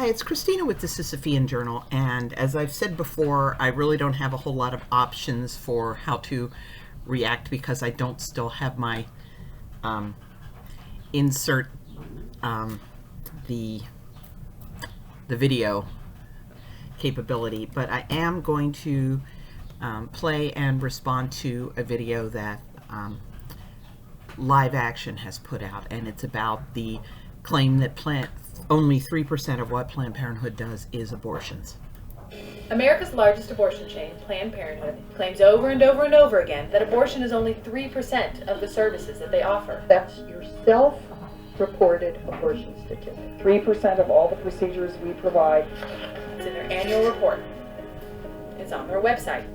Hi, it's Christina with the Sisyphean Journal, and as I've said before, I really don't have a whole lot of options for how to react because I don't still have my insert the video capability, but I am going to play and respond to a video that Live Action has put out, and it's about the claim that only 3% of what Planned Parenthood does is abortions. America's largest abortion chain, Planned Parenthood, claims over and over and over again that abortion is only 3% of the services that they offer. That's your self-reported abortion statistic. 3% of all the procedures we provide. It's in their annual report. It's on their website.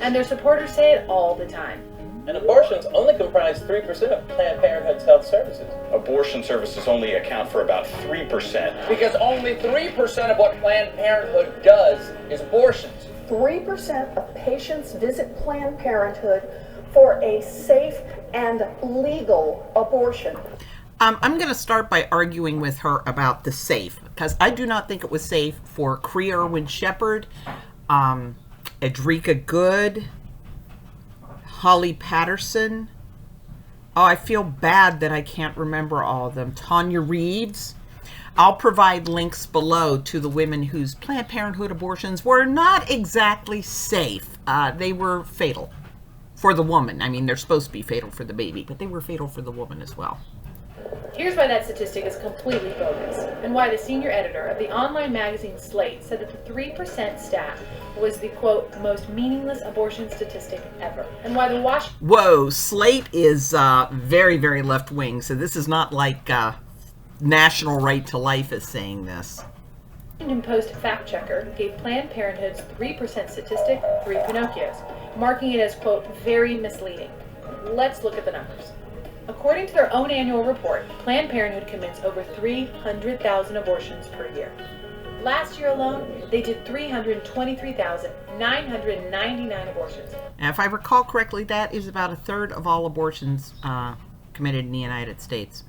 And their supporters say it all the time. And abortions only comprise 3% of Planned Parenthood's health services. Abortion services only account for about 3%. Because only 3% of what Planned Parenthood does is abortions. 3% of patients visit Planned Parenthood for a safe and legal abortion. I'm going to start by arguing with her about the safe, because I do not think it was safe for Cree Irwin Shepherd, Edrika Good, Holly Patterson. Oh, I feel bad that I can't remember all of them. Tanya Reeves. I'll provide links below to the women whose Planned Parenthood abortions were not exactly safe. They were fatal for the woman. I mean, they're supposed to be fatal for the baby, but they were fatal for the woman as well. Here's why that statistic is completely bogus, and why the senior editor of the online magazine Slate said that the 3% stat was the, quote, most meaningless abortion statistic ever, and why the Whoa, Slate is very, very left-wing, so this is not like National Right to Life is saying this. Washington Post fact checker gave Planned Parenthood's 3% statistic 3 Pinocchios, marking it as, quote, very misleading. Let's look at the numbers. According to their own annual report, Planned Parenthood commits over 300,000 abortions per year. Last year alone, they did 323,999 abortions. And if I recall correctly, that is about a third of all abortions committed in the United States.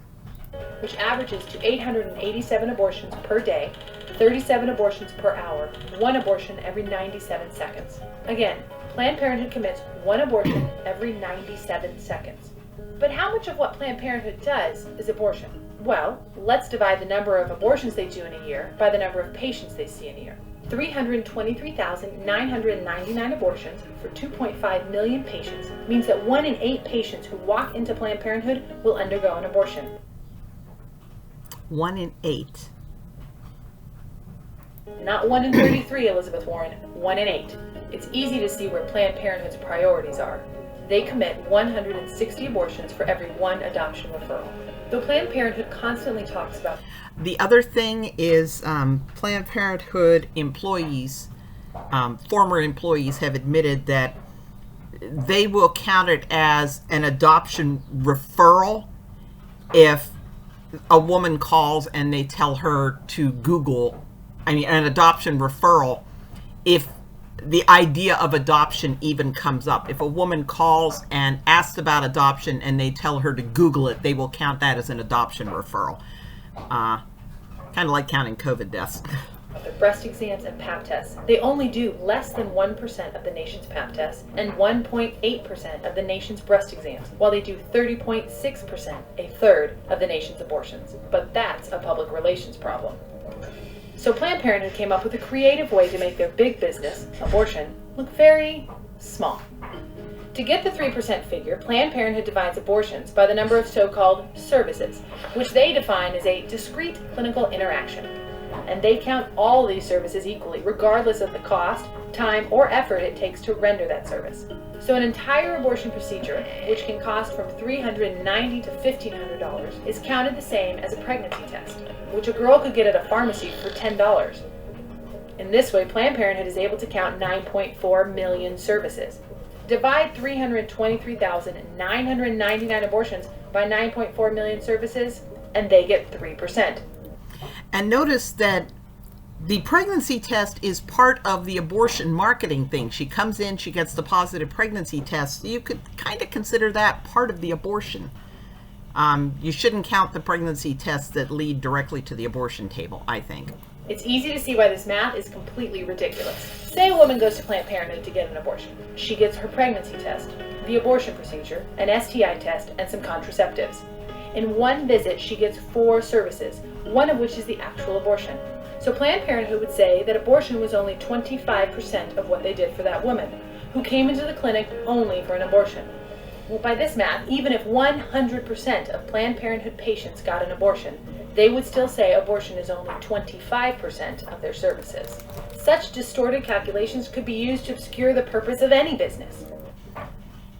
Which averages to 887 abortions per day, 37 abortions per hour, 1 abortion every 97 seconds. Again, Planned Parenthood commits 1 abortion every 97 seconds. But how much of what Planned Parenthood does is abortion? Well, let's divide the number of abortions they do in a year by the number of patients they see in a year. 323,999 abortions for 2.5 million patients means that 1 in 8 patients who walk into Planned Parenthood will undergo an abortion. 1 in 8. Not 1 in 33, Elizabeth Warren, 1 in 8. It's easy to see where Planned Parenthood's priorities are. They commit 160 abortions for every 1 adoption referral. Though Planned Parenthood constantly talks about... The other thing is Planned Parenthood employees, former employees, have admitted that they will count it as an adoption referral if a woman calls and they tell her to Google, an adoption referral, if the idea of adoption even comes up. If a woman calls and asks about adoption and they tell her to Google it, they will count that as an adoption referral. Kind of like counting COVID deaths. Their breast exams and Pap tests. They only do less than 1% of the nation's Pap tests and 1.8% of the nation's breast exams, while they do 30.6%, a third of the nation's abortions. But that's a public relations problem. So Planned Parenthood came up with a creative way to make their big business, abortion, look very small. To get the 3% figure, Planned Parenthood divides abortions by the number of so-called services, which they define as a discrete clinical interaction. And they count all these services equally, regardless of the cost, time, or effort it takes to render that service. So an entire abortion procedure, which can cost from $390 to $1,500, is counted the same as a pregnancy test, which a girl could get at a pharmacy for $10. In this way, Planned Parenthood is able to count 9.4 million services. Divide 323,999 abortions by 9.4 million services, and they get 3%. And notice that the pregnancy test is part of the abortion marketing thing. She comes in, she gets the positive pregnancy test. So you could kind of consider that part of the abortion. You shouldn't count the pregnancy tests that lead directly to the abortion table, I think. It's easy to see why this math is completely ridiculous. Say a woman goes to Planned Parenthood to get an abortion. She gets her pregnancy test, the abortion procedure, an STI test, and some contraceptives. In one visit, she gets 4 services, one of which is the actual abortion. So Planned Parenthood would say that abortion was only 25% of what they did for that woman, who came into the clinic only for an abortion. Well, by this math, even if 100% of Planned Parenthood patients got an abortion, they would still say abortion is only 25% of their services. Such distorted calculations could be used to obscure the purpose of any business.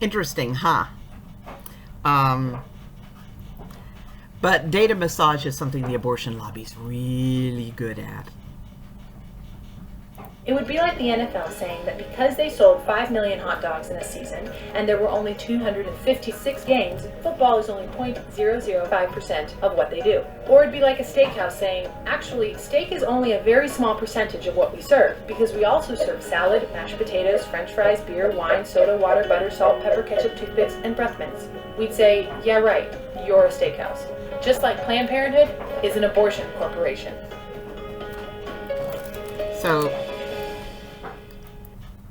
Interesting, huh? But data massage is something the abortion lobby's really good at. It would be like the NFL saying that because they sold 5 million hot dogs in a season and there were only 256 games, football is only 0.005% of what they do. Or it'd be like a steakhouse saying, actually, steak is only a very small percentage of what we serve because we also serve salad, mashed potatoes, french fries, beer, wine, soda, water, butter, salt, pepper, ketchup, toothpicks, and breath mints. We'd say, yeah, right, you're a steakhouse. Just like Planned Parenthood is an abortion corporation. So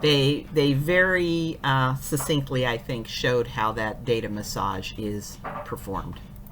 they very succinctly, I think, showed how that data massage is performed.